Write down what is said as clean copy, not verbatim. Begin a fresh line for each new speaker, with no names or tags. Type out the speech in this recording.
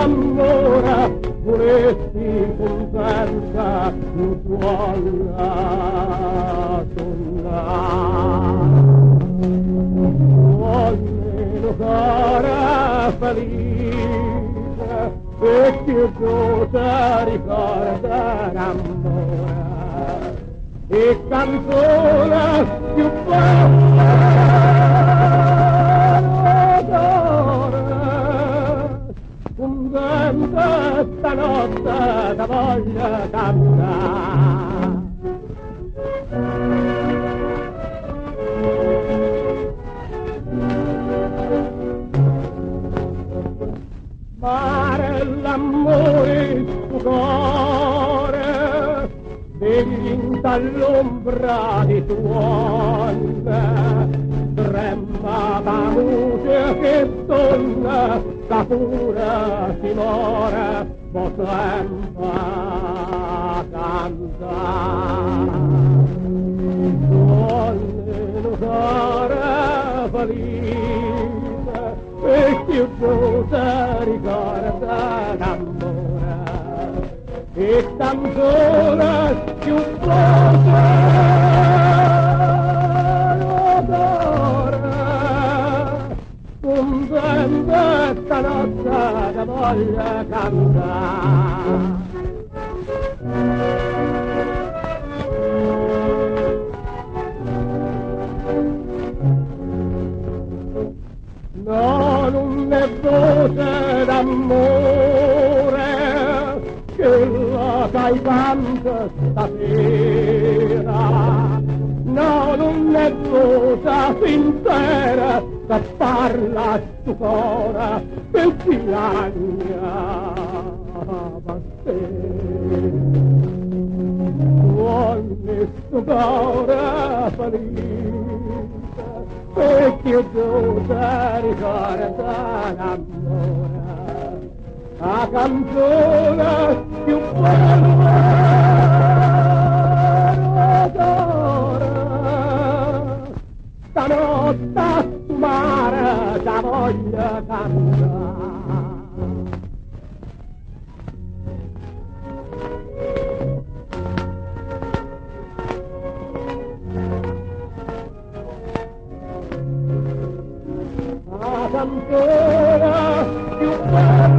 d'amore volessi contenta un suono almeno cara felice e che cosa ricorda l'amore e canzone più bella d'ora contenta stanotte da voglia cantare. Mare l'amore suo cuore vegli dall'ombra di tuonda trema la luce che donna la pura si muore potendo cantare donne cara felice e più giusta ricorda l'amore e canzone più d'ora contenta stanotte da voglia cantare. No, non è voce d'amore che la caivante stasera, no, non è voce sincera che parla sto cuore che piagnava te. Ogni sto cuore felice e che giusta ricorda l'amore a canzone più bella d'ora stanotte a sto mare da voglia cantare. Canzone più bella